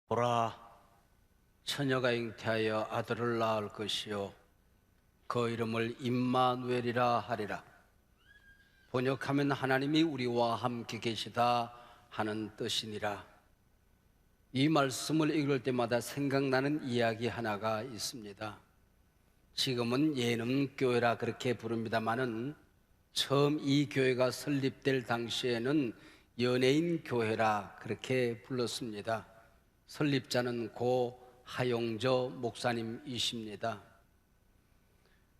보라, 처녀가 잉태하여 아들을 낳을 것이요 그 이름을 임마누엘이라 하리라. 번역하면 하나님이 우리와 함께 계시다 하는 뜻이니라. 이 말씀을 읽을 때마다 생각나는 이야기 하나가 있습니다. 지금은 예능교회라 그렇게 부릅니다마는 처음 이 교회가 설립될 당시에는 연예인 교회라 그렇게 불렀습니다. 설립자는 고 하용저 목사님이십니다.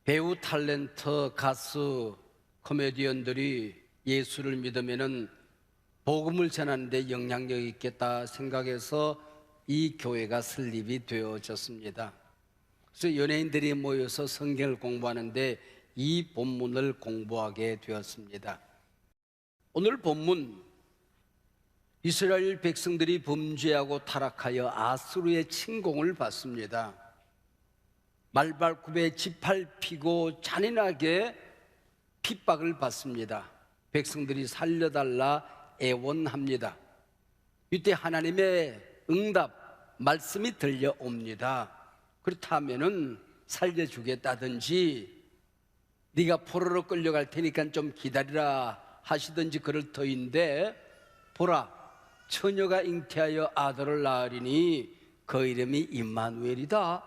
배우, 탤런트, 가수, 코미디언들이 예수를 믿으면은 복음을 전하는데 영향력이 있겠다 생각해서 이 교회가 설립이 되어졌습니다. 그래서 연예인들이 모여서 성경을 공부하는데 이 본문을 공부하게 되었습니다. 오늘 본문, 이스라엘 백성들이 범죄하고 타락하여 아수르의 침공을 받습니다. 말발굽에 짓밟히고 잔인하게 핍박을 받습니다. 백성들이 살려달라 애원합니다. 이때 하나님의 응답, 말씀이 들려옵니다. 그렇다면은 살려주겠다든지 네가 포로로 끌려갈 테니까 좀 기다리라 하시든지 그럴 터인데, 보라, 처녀가 잉태하여 아들을 낳으리니 그 이름이 임마누엘이다.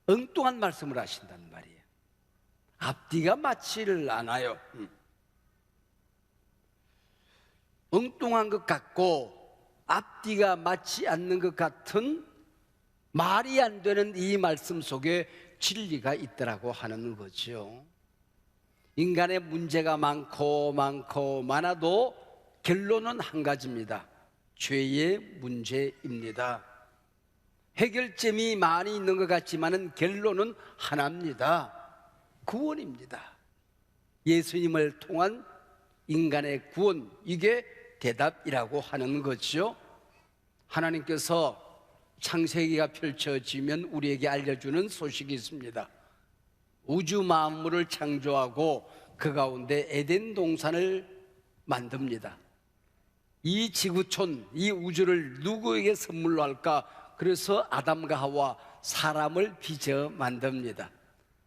엉뚱한 말씀을 하신단 말이에요. 앞뒤가 맞지를 않아요. 엉뚱한 것 같고 앞뒤가 맞지 않는 것 같은 말이 안 되는 이 말씀 속에 진리가 있더라고 하는 거죠. 인간의 문제가 많아도 결론은 한 가지입니다. 죄의 문제입니다. 해결점이 많이 있는 것 같지만 결론은 하나입니다. 구원입니다. 예수님을 통한 인간의 구원, 이게 대답이라고 하는 거죠. 하나님께서 창세기가 펼쳐지면 우리에게 알려주는 소식이 있습니다. 우주 만물을 창조하고 그 가운데 에덴 동산을 만듭니다. 이 지구촌, 이 우주를 누구에게 선물로 할까? 그래서 아담과 하와, 사람을 빚어 만듭니다.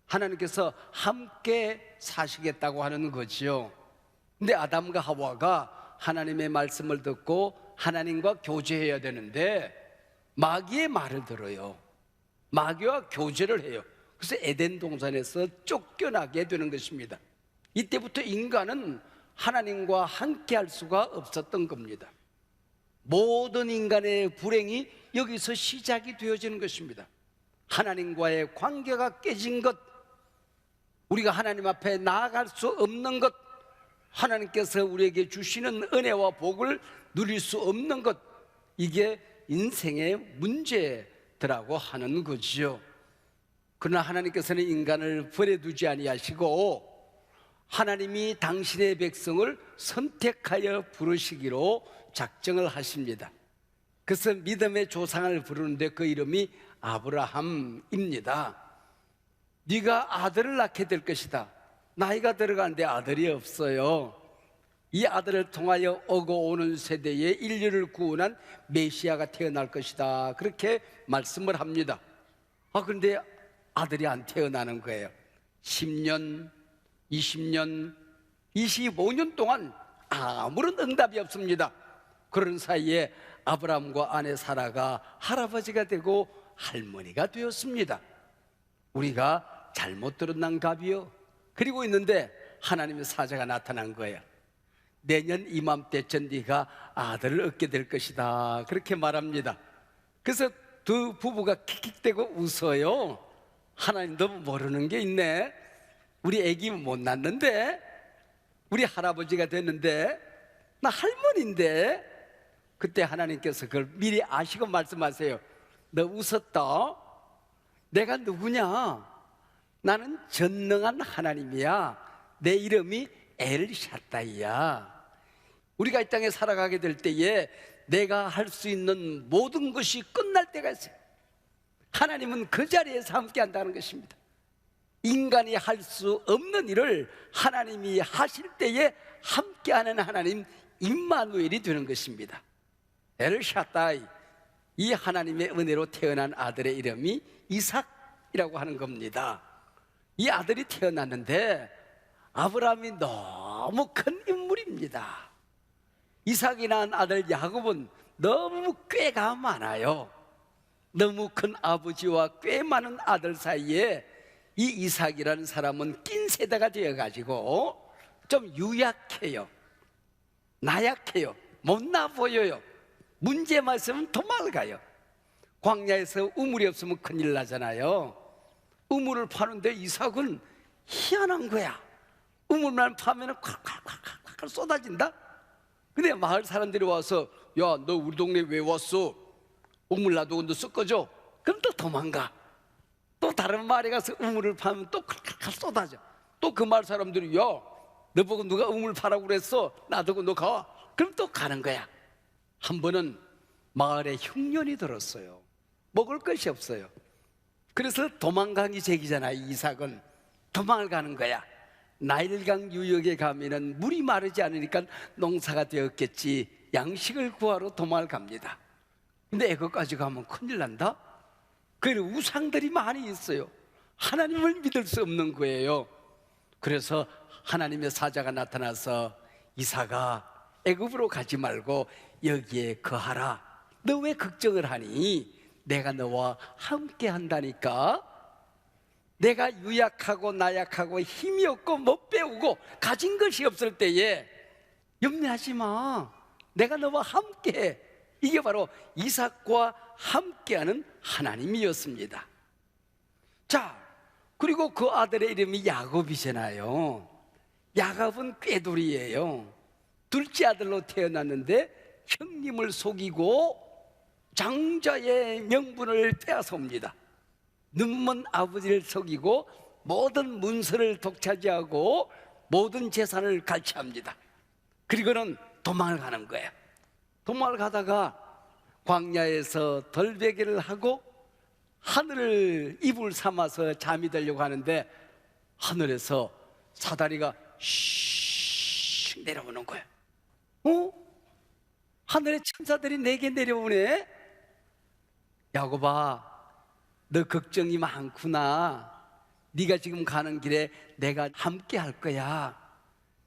하나님께서 함께 사시겠다고 하는 거지요. 근데 아담과 하와가 하나님의 말씀을 듣고 하나님과 교제해야 되는데 마귀의 말을 들어요. 마귀와 교제를 해요. 그래서 에덴 동산에서 쫓겨나게 되는 것입니다. 이때부터 인간은 하나님과 함께 할 수가 없었던 겁니다. 모든 인간의 불행이 여기서 시작이 되어지는 것입니다. 하나님과의 관계가 깨진 것, 우리가 하나님 앞에 나아갈 수 없는 것, 하나님께서 우리에게 주시는 은혜와 복을 누릴 수 없는 것, 이게 인생의 문제더라고 하는 거지요. 그러나 하나님께서는 인간을 버려두지 아니하시고 하나님이 당신의 백성을 선택하여 부르시기로 작정을 하십니다. 그래서 믿음의 조상을 부르는데 그 이름이 아브라함입니다. 네가 아들을 낳게 될 것이다. 나이가 들어가는데 아들이 없어요. 이 아들을 통하여 오고 오는 세대에 인류를 구원한 메시아가 태어날 것이다. 그렇게 말씀을 합니다. 그런데 아들이 안 태어나는 거예요. 10년, 20년, 25년 동안 아무런 응답이 없습니다. 그런 사이에 아브라함과 아내 사라가 할아버지가 되고 할머니가 되었습니다. 우리가 잘못 들었난 갑이요. 그리고 있는데 하나님의 사자가 나타난 거예요. 내년 이맘때쯤 네가 아들을 얻게 될 것이다. 그렇게 말합니다. 그래서 두 부부가 킥킥대고 웃어요. 하나님도 모르는 게 있네. 우리 애기 못 낳는데, 우리 할아버지가 됐는데, 나 할머니인데. 그때 하나님께서 그걸 미리 아시고 말씀하세요. 너 웃었다. 내가 누구냐? 나는 전능한 하나님이야. 내 이름이 엘샤다이야. 우리가 이 땅에 살아가게 될 때에 내가 할 수 있는 모든 것이 끝날 때가 있어요. 하나님은 그 자리에서 함께 한다는 것입니다. 인간이 할 수 없는 일을 하나님이 하실 때에 함께하는 하나님, 임마누엘이 되는 것입니다. 엘샤다이, 이 하나님의 은혜로 태어난 아들의 이름이 이삭이라고 하는 겁니다. 이 아들이 태어났는데 아브라함이 너무 큰 인물입니다. 이삭이 낳은 아들 야곱은 너무 꾀가 많아요. 너무 큰 아버지와 꽤 많은 아들 사이에 이 이삭이라는 사람은 낀 세대가 되어가지고 좀 유약해요. 나약해요. 못나 보여요. 문제만 있으면 도망가요. 광야에서 우물이 없으면 큰일 나잖아요. 우물을 파는데 이삭은 희한한 거야. 우물만 파면 콸콸콸콸 쏟아진다. 근데 마을 사람들이 와서 야, 너 우리 동네 왜 왔어? 우물 놔두고 너 섞어줘. 그럼 또 도망가. 또 다른 마을에 가서 우물을 파면 또 콸콸콸 쏟아져. 또 그 마을 사람들이 야, 너 보고 누가 우물 파라고 그랬어? 놔두고 너 가. 그럼 또 가는 거야. 한 번은 마을에 흉년이 들었어요. 먹을 것이 없어요. 그래서 도망가기 제기잖아. 이삭은 도망을 가는 거야. 나일강 유역에 가면은 물이 마르지 않으니까 농사가 되었겠지. 양식을 구하러 도망을 갑니다. 근데 애거까지 가면 큰일 난다. 그래서 우상들이 많이 있어요. 하나님을 믿을 수 없는 거예요. 그래서 하나님의 사자가 나타나서 이삭아, 애굽으로 가지 말고 여기에 거하라. 너 왜 걱정을 하니? 내가 너와 함께 한다니까. 내가 유약하고 나약하고 힘이 없고 못 배우고 가진 것이 없을 때에 염려하지 마. 내가 너와 함께해. 이게 바로 이삭과 함께하는 하나님이었습니다. 자, 그리고 그 아들의 이름이 야곱이잖아요. 야곱은 꾀돌이에요. 둘째 아들로 태어났는데 형님을 속이고 장자의 명분을 빼앗아옵니다. 눈먼 아버지를 속이고 모든 문서를 독차지하고 모든 재산을 갈취합니다. 그리고는 도망을 가는 거예요. 도망을 가다가 광야에서 덜베개를 하고 하늘을 이불 삼아서 잠이 들려고 하는데 하늘에서 사다리가 슉 내려오는 거예요. 하늘에 천사들이 4개 내려오네. 야곱아, 너 걱정이 많구나. 네가 지금 가는 길에 내가 함께 할 거야.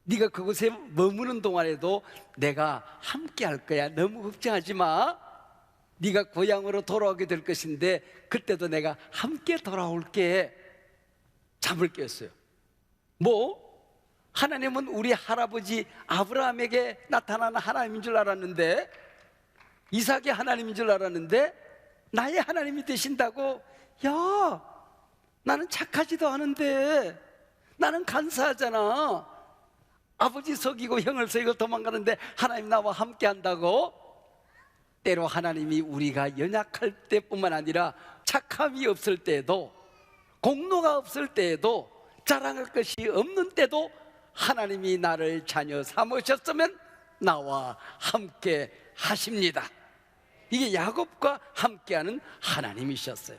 네가 그곳에 머무는 동안에도 내가 함께 할 거야. 너무 걱정하지 마. 네가 고향으로 돌아오게 될 것인데 그때도 내가 함께 돌아올게. 잠을 깼어요. 뭐? 하나님은 우리 할아버지 아브라함에게 나타나는 하나님인 줄 알았는데, 이삭의 하나님인 줄 알았는데 나의 하나님이 되신다고? 야, 나는 착하지도 않은데, 나는 간사하잖아. 아버지 속이고 형을 속이고 도망가는데 하나님 나와 함께 한다고? 때로 하나님이 우리가 연약할 때뿐만 아니라 착함이 없을 때에도, 공로가 없을 때에도, 자랑할 것이 없는 때도 하나님이 나를 자녀 삼으셨으면 나와 함께 하십니다. 이게 야곱과 함께하는 하나님이셨어요.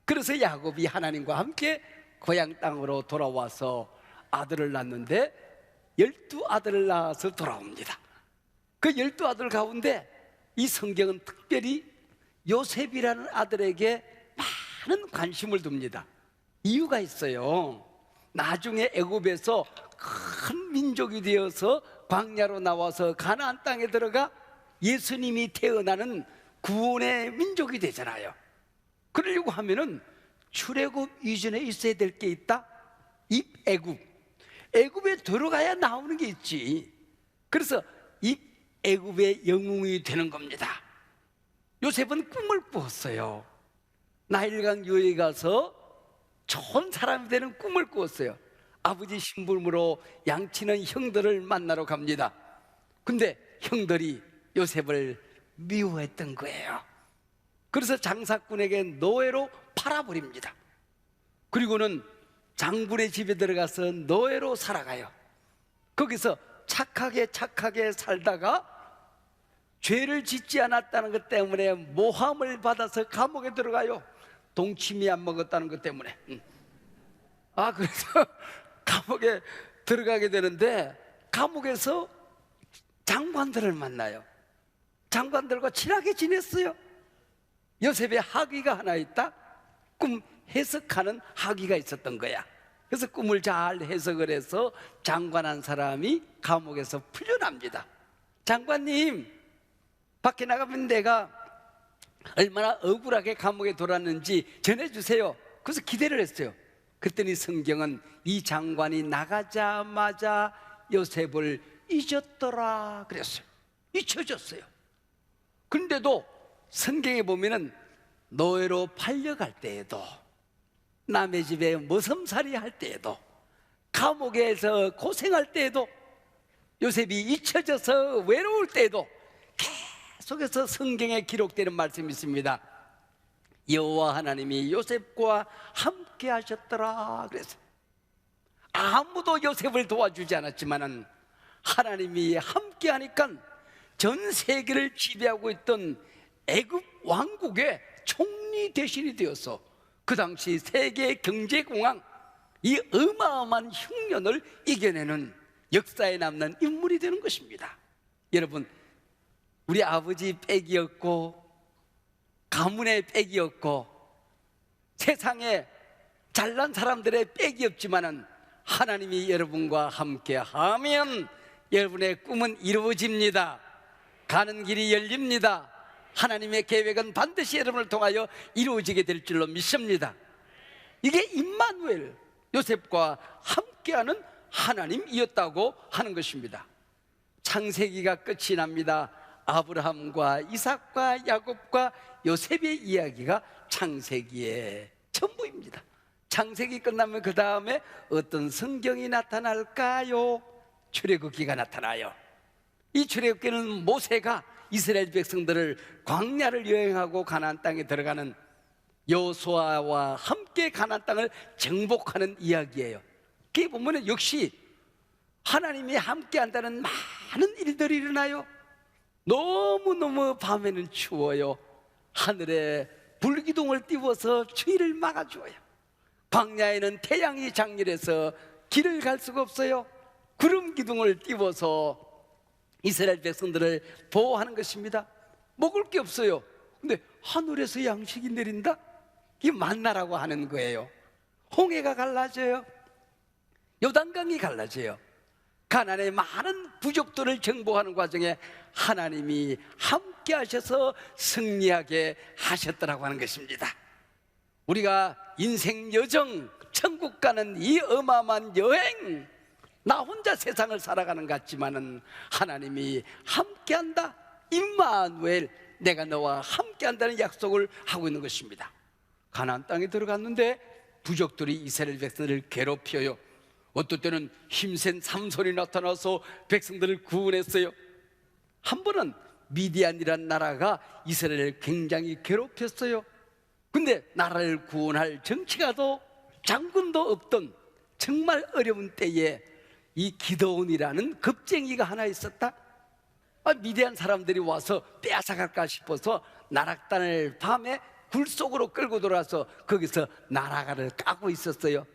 그래서 야곱이 하나님과 함께 고향 땅으로 돌아와서 아들을 낳는데 12아들을 낳아서 돌아옵니다. 그 12아들 가운데 이 성경은 특별히 요셉이라는 아들에게 많은 관심을 둡니다. 이유가 있어요. 나중에 애굽에서 큰 민족이 되어서 광야로 나와서 가나안 땅에 들어가 예수님이 태어나는 구원의 민족이 되잖아요. 그러려고 하면은 출애굽 이전에 있어야 될 게 있다. 입애굽. 애굽에 들어가야 나오는 게 있지. 그래서 입애굽의 영웅이 되는 겁니다. 요셉은 꿈을 꾸었어요. 나일강 유에 가서 좋은 사람이 되는 꿈을 꾸었어요. 아버지 심부름으로 양치는 형들을 만나러 갑니다. 근데 형들이 요셉을 미워했던 거예요. 그래서 장사꾼에게 노예로 팔아버립니다. 그리고는 장군의 집에 들어가서 노예로 살아가요. 거기서 착하게 살다가 죄를 짓지 않았다는 것 때문에 모함을 받아서 감옥에 들어가요. 동치미 안 먹었다는 것 때문에. 그래서 감옥에 들어가게 되는데 감옥에서 장관들을 만나요. 장관들과 친하게 지냈어요. 요셉의 학위가 하나 있다. 꿈 해석하는 학위가 있었던 거야. 그래서 꿈을 잘 해석을 해서 장관한 사람이 감옥에서 풀려납니다. 장관님, 밖에 나가면 내가 얼마나 억울하게 감옥에 돌았는지 전해주세요. 그래서 기대를 했어요. 그랬더니 성경은 이 장관이 나가자마자 요셉을 잊었더라 그랬어요. 잊혀졌어요. 그런데도 성경에 보면은 노예로 팔려갈 때에도, 남의 집에 머슴살이 할 때에도, 감옥에서 고생할 때에도, 요셉이 잊혀져서 외로울 때에도 계속해서 성경에 기록되는 말씀이 있습니다. 여호와 하나님이 요셉과 함께 하셨더라 그랬어요. 아무도 요셉을 도와주지 않았지만은 하나님이 함께 하니까 전 세계를 지배하고 있던 애굽 왕국의 총리 대신이 되어서 그 당시 세계 경제공황, 이 어마어마한 흉년을 이겨내는 역사에 남는 인물이 되는 것입니다. 여러분, 우리 아버지 빽이었고 가문의 빽이었고 세상에 잘난 사람들의 빽이 없지만은 하나님이 여러분과 함께 하면 여러분의 꿈은 이루어집니다. 가는 길이 열립니다. 하나님의 계획은 반드시 여러분을 통하여 이루어지게 될 줄로 믿습니다. 이게 임마누엘, 요셉과 함께하는 하나님이었다고 하는 것입니다. 창세기가 끝이 납니다. 아브라함과 이삭과 야곱과 요셉의 이야기가 창세기의 전부입니다. 창세기 끝나면 그 다음에 어떤 성경이 나타날까요? 출애굽기가 나타나요. 이 출애굽기는 모세가 이스라엘 백성들을 광야를 여행하고 가나안 땅에 들어가는 여호수아와 함께 가나안 땅을 정복하는 이야기예요. 그게 보면 역시 하나님이 함께 한다는 많은 일들이 일어나요. 너무너무 밤에는 추워요. 하늘에 불기둥을 띄워서 추위를 막아주어요. 광야에는 태양이 장렬해서 길을 갈 수가 없어요. 구름 기둥을 띄워서 이스라엘 백성들을 보호하는 것입니다. 먹을 게 없어요. 근데 하늘에서 양식이 내린다? 이게 만나라고 하는 거예요. 홍해가 갈라져요. 요단강이 갈라져요. 가나안의 많은 부족들을 정복하는 과정에 하나님이 함께 하셔서 승리하게 하셨더라고 하는 것입니다. 우리가 인생 여정, 천국 가는 이 어마어마한 여행, 나 혼자 세상을 살아가는 것 같지만은 하나님이 함께한다. 임마누엘, 내가 너와 함께한다는 약속을 하고 있는 것입니다. 가나안 땅에 들어갔는데 부족들이 이스라엘 백성들을 괴롭혀요. 어떨 때는 힘센 삼손이 나타나서 백성들을 구원했어요. 한 번은 미디안이란 나라가 이스라엘을 굉장히 괴롭혔어요. 근데 나라를 구원할 정치가도 장군도 없던 정말 어려운 때에 이 기드온이라는 겁쟁이가 하나 있었다. 미디안 사람들이 와서 빼앗아갈까 싶어서 나락단을 밤에 굴 속으로 끌고 들어와서 거기서 나라가를 까고 있었어요.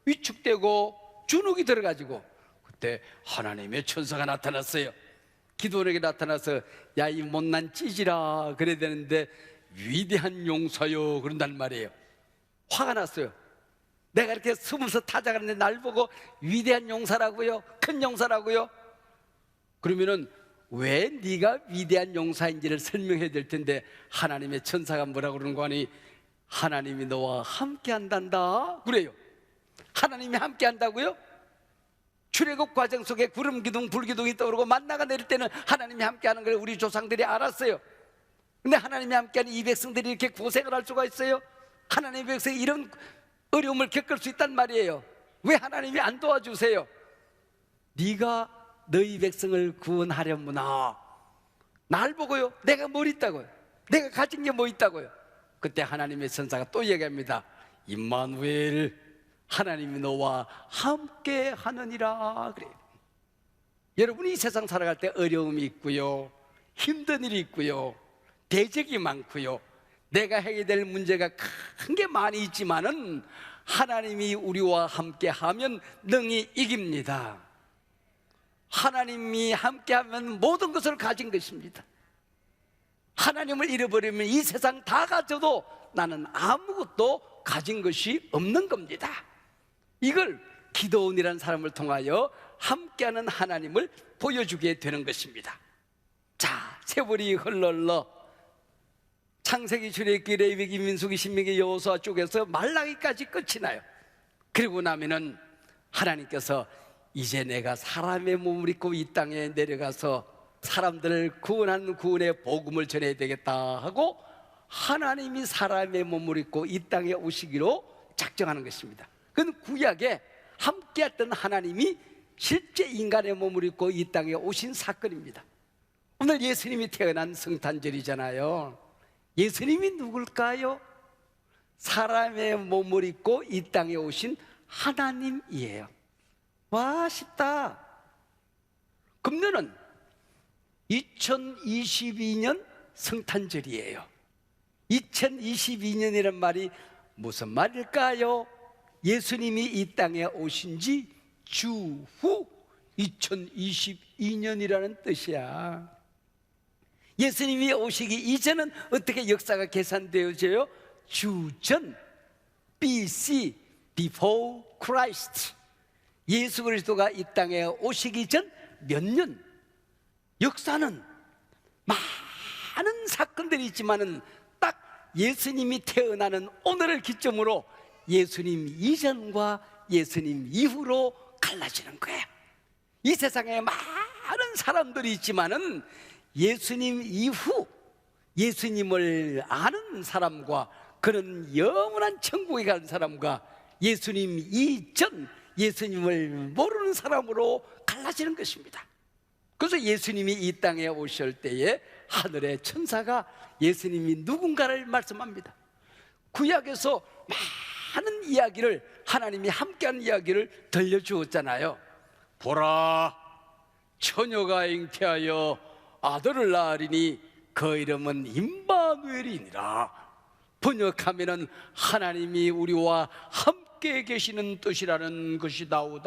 위축되고 주눅이 들어가지고 그때 하나님의 천사가 나타났어요. 기드온에게 나타나서 야, 이 못난 찌질아 그래야 되는데 위대한 용사요 그런단 말이에요. 화가 났어요. 내가 이렇게 숨어서 타작하는데 날 보고 위대한 용사라고요? 큰 용사라고요? 그러면은 왜 네가 위대한 용사인지를 설명해야 될 텐데 하나님의 천사가 뭐라고 그러는 거 아니? 하나님이 너와 함께 한단다 그래요. 하나님이 함께 한다고요? 출애굽 과정 속에 구름 기둥 불기둥이 떠오르고 만나가 내릴 때는 하나님이 함께 하는 걸 우리 조상들이 알았어요. 근데 하나님이 함께하는 이 백성들이 이렇게 고생을 할 수가 있어요? 하나님의 백성이 이런 어려움을 겪을 수 있단 말이에요. 왜 하나님이 안 도와주세요? 네가 너희 백성을 구원하려무나. 날 보고요, 내가 뭘 있다고요? 내가 가진 게 뭐 있다고요? 그때 하나님의 천사가 또 얘기합니다. 임마누엘, 하나님이 너와 함께 하느니라 그래요. 여러분이 이 세상 살아갈 때 어려움이 있고요, 힘든 일이 있고요, 대적이 많고요, 내가 해야 될 문제가 큰 게 많이 있지만은 하나님이 우리와 함께 하면 능히 이깁니다. 하나님이 함께 하면 모든 것을 가진 것입니다. 하나님을 잃어버리면 이 세상 다 가져도 나는 아무것도 가진 것이 없는 겁니다. 이걸 기도원이라는 사람을 통하여 함께하는 하나님을 보여주게 되는 것입니다. 자, 세월이 흘러 창세기, 출애굽기, 레위기, 민수기, 신명기, 여호수아 쪽에서 말라기까지 끝이 나요. 그리고 나면은 하나님께서 이제 내가 사람의 몸을 입고 이 땅에 내려가서 사람들을 구원하는 구원의 복음을 전해야 되겠다 하고 하나님이 사람의 몸을 입고 이 땅에 오시기로 작정하는 것입니다. 그건 구약에 함께했던 하나님이 실제 인간의 몸을 입고 이 땅에 오신 사건입니다. 오늘 예수님이 태어난 성탄절이잖아요. 예수님이 누굴까요? 사람의 몸을 입고 이 땅에 오신 하나님이에요. 와, 쉽다. 금년은 2022년 성탄절이에요. 2022년이란 말이 무슨 말일까요? 예수님이 이 땅에 오신 지 주후 2022년이라는 뜻이야. 예수님이 오시기 이전은 어떻게 역사가 계산되어져요? 주전, BC, Before Christ. 예수 그리스도가 이 땅에 오시기 전 몇 년? 역사는 많은 사건들이 있지만은 딱 예수님이 태어나는 오늘을 기점으로 예수님 이전과 예수님 이후로 갈라지는 거예요. 이 세상에 많은 사람들이 있지만은 예수님 이후 예수님을 아는 사람과 그는 영원한 천국에 가는 사람과 예수님 이전 예수님을 모르는 사람으로 갈라지는 것입니다. 그래서 예수님이 이 땅에 오실 때에 하늘의 천사가 예수님이 누군가를 말씀합니다. 구약에서 많은 이야기를 하나님이 함께하는 이야기를 들려주었잖아요. 보라, 처녀가 잉태하여 아들을 낳으리니 그 이름은 임마누엘이니라. 번역하면은 하나님이 우리와 함께 계시는 뜻이라는 것이다우.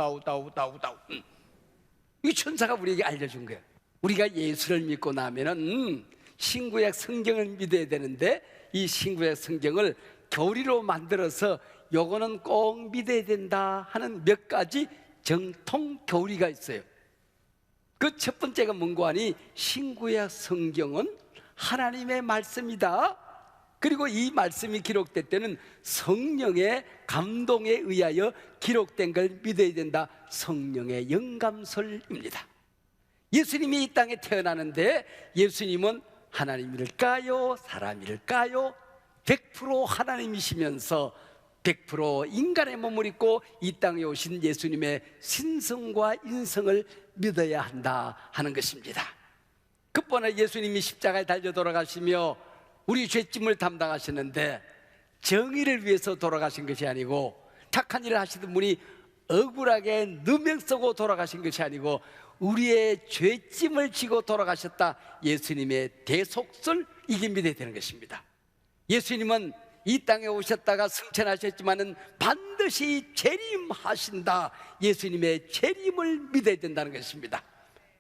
이 천사가 우리에게 알려준 거예요. 우리가 예수를 믿고 나면은 신구약 성경을 믿어야 되는데 이 신구약 성경을 교리로 만들어서 요거는 꼭 믿어야 된다 하는 몇 가지 정통 교리가 있어요. 그 첫 번째가 뭔고 하니 신구약 성경은 하나님의 말씀이다. 그리고 이 말씀이 기록될 때는 성령의 감동에 의하여 기록된 걸 믿어야 된다. 성령의 영감설입니다. 예수님이 이 땅에 태어나는데 예수님은 하나님일까요? 사람일까요? 100% 하나님이시면서 100% 인간의 몸을 입고 이 땅에 오신 예수님의 신성과 인성을 믿어야 한다 하는 것입니다. 끝번에 예수님이 십자가에 달려 돌아가시며 우리 죄짐을 담당하시는데 정의를 위해서 돌아가신 것이 아니고 착한 일을 하시던 분이 억울하게 누명 쓰고 돌아가신 것이 아니고 우리의 죄짐을 지고 돌아가셨다. 예수님의 대속설, 이게 믿어야 되는 것입니다. 예수님은 이 땅에 오셨다가 승천하셨지만은 반드시 재림하신다. 예수님의 재림을 믿어야 된다는 것입니다.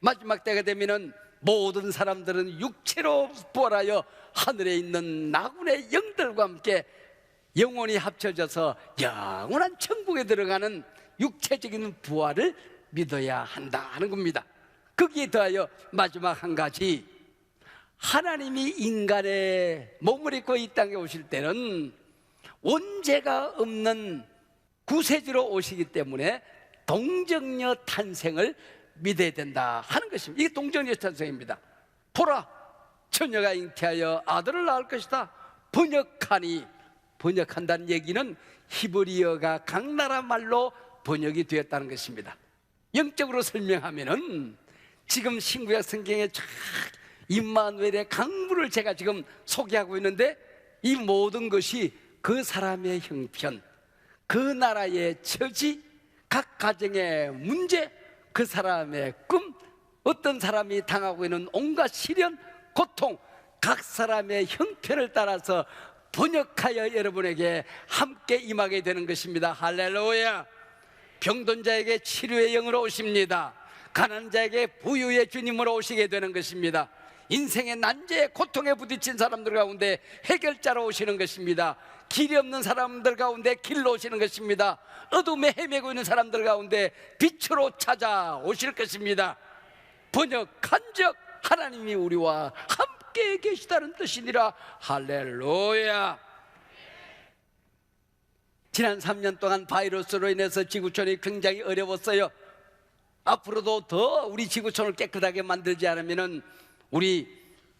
마지막 때가 되면은 모든 사람들은 육체로 부활하여 하늘에 있는 나군의 영들과 함께 영혼이 합쳐져서 영원한 천국에 들어가는 육체적인 부활을 믿어야 한다 하는 겁니다. 거기에 더하여 마지막 한 가지, 하나님이 인간의 몸을 입고 이 땅에 오실 때는 원죄가 없는 구세주로 오시기 때문에 동정녀 탄생을 믿어야 된다 하는 것입니다. 이게 동정녀 탄생입니다. 보라, 처녀가 잉태하여 아들을 낳을 것이다. 번역하니, 번역한다는 얘기는 히브리어가 각 나라 말로 번역이 되었다는 것입니다. 영적으로 설명하면은 지금 신구약 성경에 쫙 임마누엘의 강물을 제가 지금 소개하고 있는데 이 모든 것이 그 사람의 형편, 그 나라의 처지, 각 가정의 문제, 그 사람의 꿈, 어떤 사람이 당하고 있는 온갖 시련, 고통, 각 사람의 형편을 따라서 번역하여 여러분에게 함께 임하게 되는 것입니다. 할렐루야. 병든 자에게 치료의 영으로 오십니다. 가난한 자에게 부유의 주님으로 오시게 되는 것입니다. 인생의 난제에 고통에 부딪힌 사람들 가운데 해결자로 오시는 것입니다. 길이 없는 사람들 가운데 길로 오시는 것입니다. 어둠에 헤매고 있는 사람들 가운데 빛으로 찾아오실 것입니다. 번역한즉 하나님이 우리와 함께 계시다는 뜻이니라. 할렐루야. 지난 3년 동안 바이러스로 인해서 지구촌이 굉장히 어려웠어요. 앞으로도 더 우리 지구촌을 깨끗하게 만들지 않으면, 우리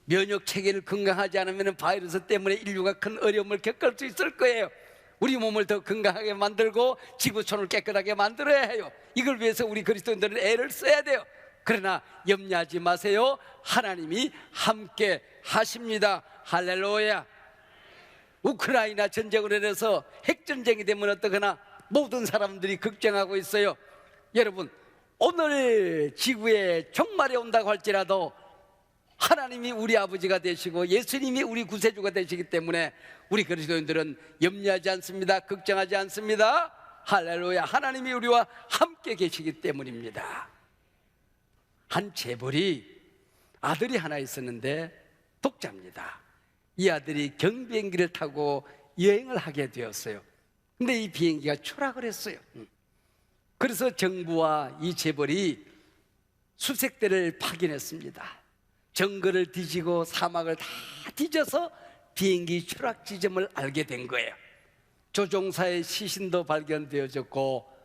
면역 체계를 건강하지 않으면 바이러스 때문에 인류가 큰 어려움을 겪을 수 있을 거예요. 우리 몸을 더 건강하게 만들고 지구촌을 깨끗하게 만들어야 해요. 이걸 위해서 우리 그리스도인들은 애를 써야 돼요. 그러나 염려하지 마세요. 하나님이 함께 하십니다. 할렐루야. 우크라이나 전쟁으로 인해서 핵전쟁이 되면 어떡하나 모든 사람들이 걱정하고 있어요. 여러분, 오늘 지구에 종말이 온다고 할지라도 하나님이 우리 아버지가 되시고 예수님이 우리 구세주가 되시기 때문에 우리 그리스도인들은 염려하지 않습니다. 걱정하지 않습니다. 할렐루야. 하나님이 우리와 함께 계시기 때문입니다. 한 재벌이 아들이 하나 있었는데 독자입니다. 이 아들이 경비행기를 타고 여행을 하게 되었어요. 근데 이 비행기가 추락을 했어요. 그래서 정부와 이 재벌이 수색대를 파견했습니다. 정글을 뒤지고 사막을 다 뒤져서 비행기 추락 지점을 알게 된 거예요. 조종사의 시신도 발견되어졌고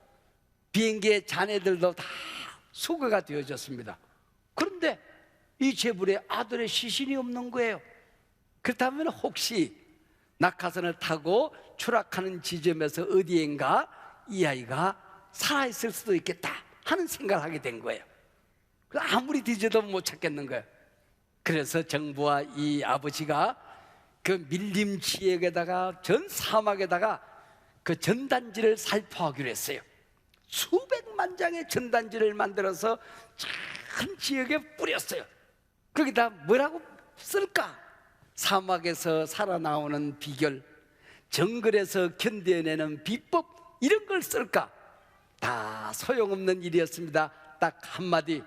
비행기의 잔해들도 다 수거가 되어졌습니다. 그런데 이 재벌의 아들의 시신이 없는 거예요. 그렇다면 혹시 낙하산을 타고 추락하는 지점에서 어디엔가 이 아이가 살아있을 수도 있겠다 하는 생각을 하게 된 거예요. 아무리 뒤져도 못 찾겠는 거예요. 그래서 정부와 이 아버지가 그 밀림 지역에다가 전 사막에다가 그 전단지를 살포하기로 했어요. 수백만 장의 전단지를 만들어서 큰 지역에 뿌렸어요. 거기다 뭐라고 쓸까? 사막에서 살아나오는 비결, 정글에서 견뎌내는 비법, 이런 걸 쓸까? 다 소용없는 일이었습니다. 딱 한마디,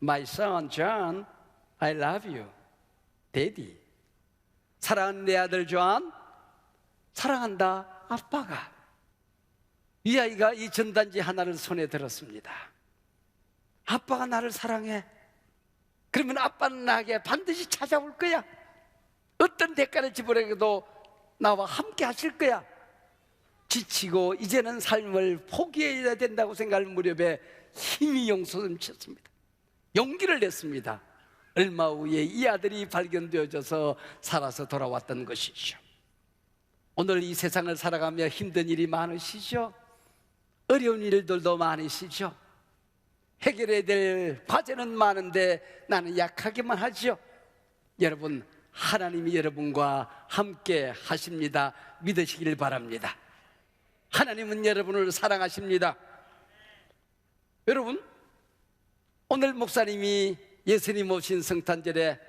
My son John, I love you, Daddy. 사랑하는 내 아들 존, 사랑한다 아빠가. 이 아이가 이 전단지 하나를 손에 들었습니다. 아빠가 나를 사랑해. 그러면 아빠는 나에게 반드시 찾아올 거야. 어떤 대가를 지불해도 나와 함께 하실 거야. 지치고 이제는 삶을 포기해야 된다고 생각할 무렵에 힘이 용솟음쳤습니다. 용기를 냈습니다. 얼마 후에 이 아들이 발견되어져서 살아서 돌아왔던 것이죠. 오늘 이 세상을 살아가며 힘든 일이 많으시죠? 어려운 일들도 많으시죠? 해결해야 될 과제는 많은데 나는 약하기만 하죠. 여러분, 하나님이 여러분과 함께 하십니다. 믿으시길 바랍니다. 하나님은 여러분을 사랑하십니다. 여러분, 오늘 목사님이 예수님 오신 성탄절에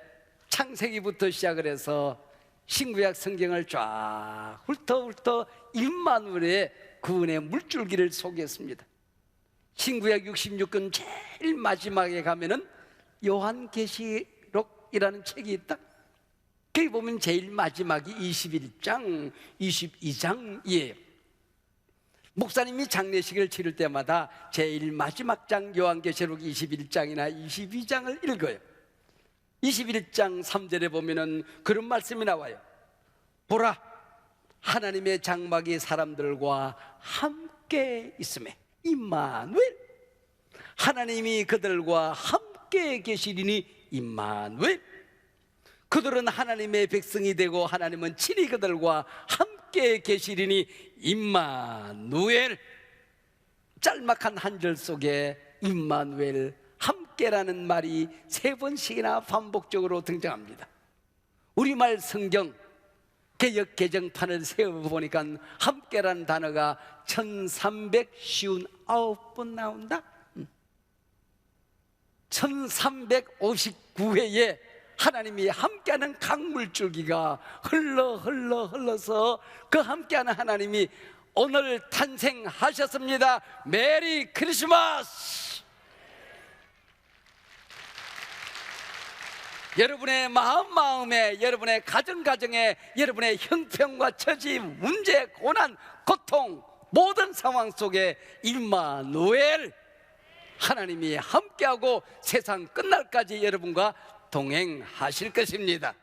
창세기부터 시작을 해서 신구약 성경을 쫙 훑어 임마누엘의 구원의 물줄기를 소개했습니다. 신구약 66권 제일 마지막에 가면은 요한계시록이라는 책이 있다. 거기 보면 제일 마지막이 21장, 22장이에요. 목사님이 장례식을 치를 때마다 제일 마지막 장 요한계시록 21장이나 22장을 읽어요. 21장 3절에 보면은 그런 말씀이 나와요. 보라, 하나님의 장막이 사람들과 함께 있음에, 임마누엘. 하나님이 그들과 함께 계시리니 임마누엘. 그들은 하나님의 백성이 되고 하나님은 친히 그들과 함께 계시리니 임마누엘. 짤막한 한 절 속에 임마누엘, 함께라는 말이 3번씩이나 반복적으로 등장합니다. 우리말 성경 개역 개정판을 세워보니까 함께라는 단어가 1359번 나온다. 1359회에 하나님이 함께하는 강물줄기가 흘러서 그 함께하는 하나님이 오늘 탄생하셨습니다. 메리 크리스마스. 여러분의 마음에, 여러분의 가정에, 여러분의 형편과 처지, 문제, 고난, 고통, 모든 상황 속에 임마누엘 하나님이 함께하고 세상 끝날까지 여러분과 동행하실 것입니다.